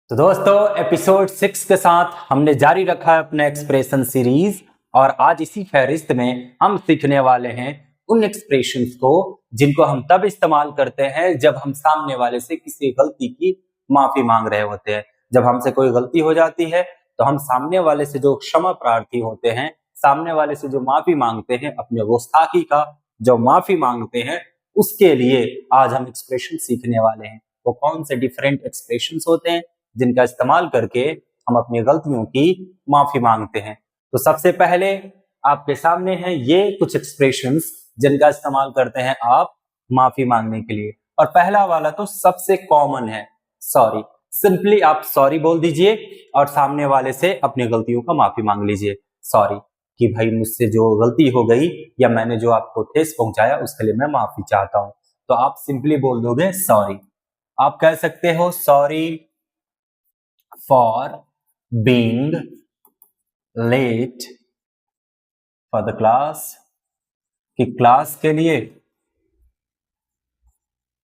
तो दोस्तों एपिसोड 6 के साथ हमने जारी रखा है अपना एक्सप्रेशन सीरीज। और आज इसी फहरिस्त में हम सीखने वाले हैं उन एक्सप्रेशंस को जिनको हम तब इस्तेमाल करते हैं जब हम सामने वाले से किसी गलती की माफी मांग रहे होते हैं। जब हमसे कोई गलती हो जाती है तो हम सामने वाले से जो क्षमा प्रार्थी होते हैं, सामने वाले से जो माफी मांगते हैं, अपने गुस्ताखी का जो माफी मांगते हैं, उसके लिए आज हम एक्सप्रेशन सीखने वाले हैं। वो कौन से डिफरेंट एक्सप्रेशंस होते हैं जिनका इस्तेमाल करके हम अपनी गलतियों की माफी मांगते हैं। तो सबसे पहले आपके सामने हैं ये कुछ एक्सप्रेशंस जिनका इस्तेमाल करते हैं आप माफी मांगने के लिए। और पहला वाला तो सबसे कॉमन है, सॉरी। सिंपली आप सॉरी बोल दीजिए और सामने वाले से अपनी गलतियों का माफी मांग लीजिए। सॉरी कि भाई मुझसे जो गलती हो गई या मैंने जो आपको ठेस पहुंचाया उसके लिए मैं माफी चाहता हूं। तो आप सिंपली बोल दोगे सॉरी। आप कह सकते हो sorry for being late for the class, कि क्लास के लिए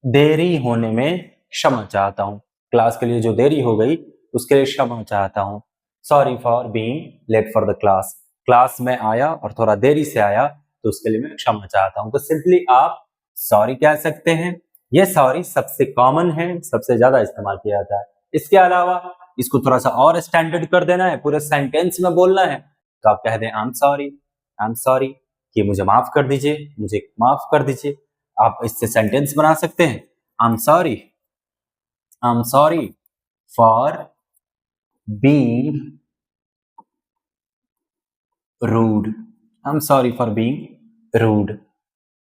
देरी होने में क्षमा चाहता हूं। क्लास के लिए जो देरी हो गई उसके लिए क्षमा चाहता हूं। Sorry for being late for the class, class में आया और थोड़ा देरी से आया तो उसके लिए मैं क्षमा चाहता हूं। तो सिंपली आप सॉरी कह सकते हैं। ये सॉरी सबसे कॉमन है, सबसे ज्यादा इस्तेमाल किया जाता है। इसके अलावा इसको थोड़ा सा और स्टैंडर्ड कर देना है, पूरे सेंटेंस में बोलना है, तो आप कह दें आई एम सॉरी कि मुझे माफ कर दीजिए, मुझे माफ कर दीजिए। आप इससे सेंटेंस बना सकते हैं। I am sorry for being rude, I am sorry for being rude.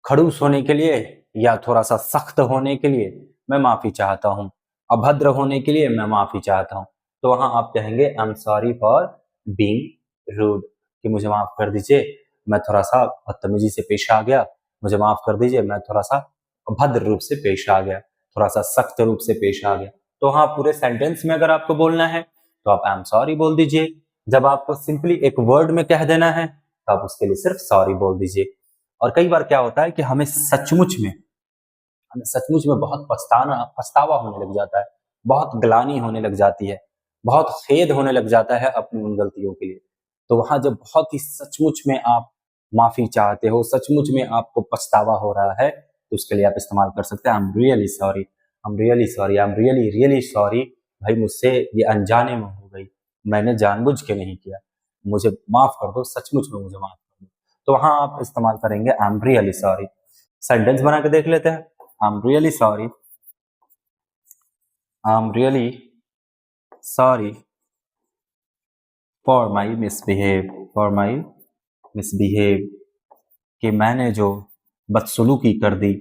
खड़ूस होने के लिए या थोड़ा सा सख्त होने के लिए मैं माफी चाहता हूं, अभद्र होने के लिए मैं माफी चाहता हूं। तो वहां आप कहेंगे I am sorry for being rude, कि मुझे माफ कर दीजिए, मैं थोड़ा सा बदतमीजी से पेश आ गया, मुझे माफ कर दीजिए, मैं थोड़ा सा अभद्र रूप से पेश आ गया, थोड़ा सा सख्त रूप से पेश आ गया। तो हाँ, पूरे सेंटेंस में अगर आपको बोलना है तो आप आई एम सॉरी बोल दीजिए। जब आपको सिंपली एक वर्ड में कह देना है तो आप उसके लिए सिर्फ सॉरी बोल दीजिए। और कई बार क्या होता है कि हमें सचमुच में बहुत पछतावा होने लग जाता है, बहुत ग्लानि होने लग जाती है, बहुत खेद होने लग जाता है अपनी उन गलतियों के लिए। तो वहां जब बहुत ही सचमुच में आप माफी चाहते हो, सचमुच में आपको पछतावा हो रहा है, तो उसके लिए आप इस्तेमाल कर सकते हैं I am really sorry, I am really sorry, I am really really sorry. भाई मुझसे ये अनजाने में हो गई, मैंने जानबूझ के नहीं किया, मुझे माफ कर दो, सचमुच में मुझे माफ कर दो। तो वहां आप इस्तेमाल करेंगे I am really sorry. Sentence बना के देख लेते हैं। I'm really sorry. I'm really sorry for my misbehave, कि मैंने जो बदसलूकी कर दी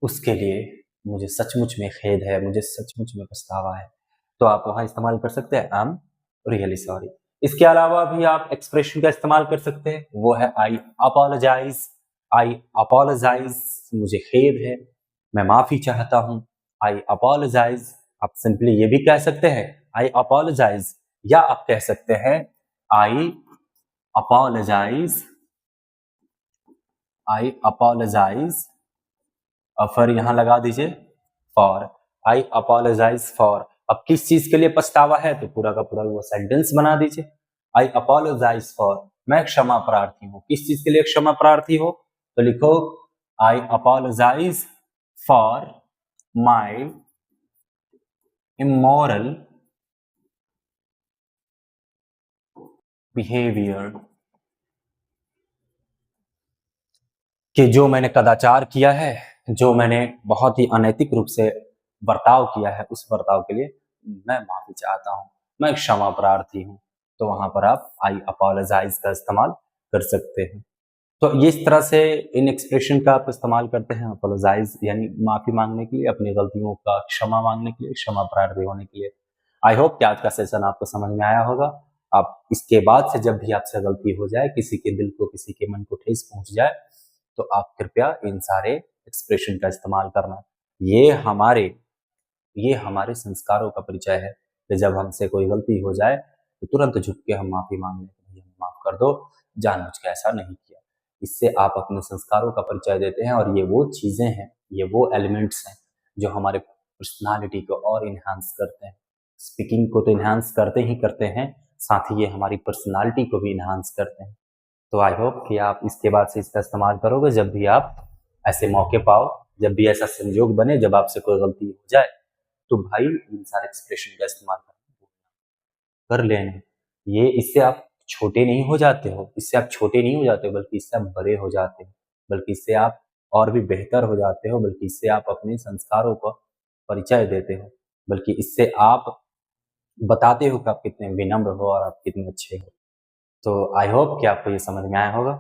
उसके लिए मुझे सचमुच में खेद है, मुझे सचमुच में पछतावा है। तो आप वहां इस्तेमाल कर सकते हैं आई एम रियली सॉरी। इसके अलावा भी आप एक्सप्रेशन का इस्तेमाल कर सकते हैं, वो है आई अपोलोजाइज। आई अपोलोजाइज, मुझे खेद है, मैं माफी चाहता हूं। आई अपोलोजाइज। आप सिंपली ये भी कह सकते हैं आई अपोलोजाइज, या आप कह सकते हैं आई अपोलोजाइज, आई अपोलोजाइज, और फिर यहां लगा दीजिए फॉर। I apologize for. अब किस चीज के लिए पछतावा है तो पूरा का पूरा वो सेंटेंस बना दीजिए। आई अपोलोजाइज फॉर, मैं क्षमा प्रार्थी हूं। किस चीज के लिए क्षमा प्रार्थी हो तो लिखो I apologize for my immoral behavior, कि जो मैंने कदाचार किया है, जो मैंने बहुत ही अनैतिक रूप से बर्ताव किया है, उस बर्ताव के लिए मैं माफी चाहता हूं, मैं क्षमा प्रार्थी हूं। तो वहां पर आप आई अपोलोजाइज का इस्तेमाल कर सकते हैं। तो ये इस तरह से इन एक्सप्रेशन का आप इस्तेमाल करते हैं अपोलोजाइज यानी माफी मांगने के लिए, अपनी गलतियों का क्षमा मांगने के लिए, क्षमा प्रार्थी होने के लिए। आई होप कि आज का सेशन आपको समझ में आया होगा। आप इसके बाद से जब भी आपसे गलती हो जाए, किसी के दिल को, किसी के मन को ठेस पहुंच जाए, तो आप कृपया इन सारे एक्सप्रेशन का इस्तेमाल करना। ये हमारे संस्कारों का परिचय है कि जब हमसे कोई गलती हो जाए तो तुरंत झुक के हम माफी मांग लेते हैं, माफ कर दो, जानबूझ के ऐसा नहीं किया। इससे आप अपने संस्कारों का परिचय देते हैं और ये वो चीजें हैं, ये वो एलिमेंट्स हैं जो हमारे पर्सनालिटी को और इन्हांस करते हैं। स्पीकिंग को तो इन्हांस करते ही करते हैं, साथ ही ये हमारी पर्सनालिटी को भी इन्हांस करते हैं। तो आई होप कि आप इसके बाद से इसका इस्तेमाल करोगे जब भी आप ऐसे मौके पाओ, जब भी ऐसा संजोग बने, जब आपसे कोई गलती हो जाए, तो भाई इन सारे एक्सप्रेशन का इस्तेमाल कर लेना। ये इससे आप छोटे नहीं हो जाते हो, इससे आप छोटे नहीं हो जाते हो, बल्कि इससे आप बड़े हो जाते हो, बल्कि इससे आप और भी बेहतर हो जाते हो, बल्कि इससे आप अपने संस्कारों का परिचय देते हो, बल्कि इससे आप बताते हो कि आप कितने विनम्र हो और आप कितने अच्छे हो। तो आई होप कि आपको ये समझ में आया होगा।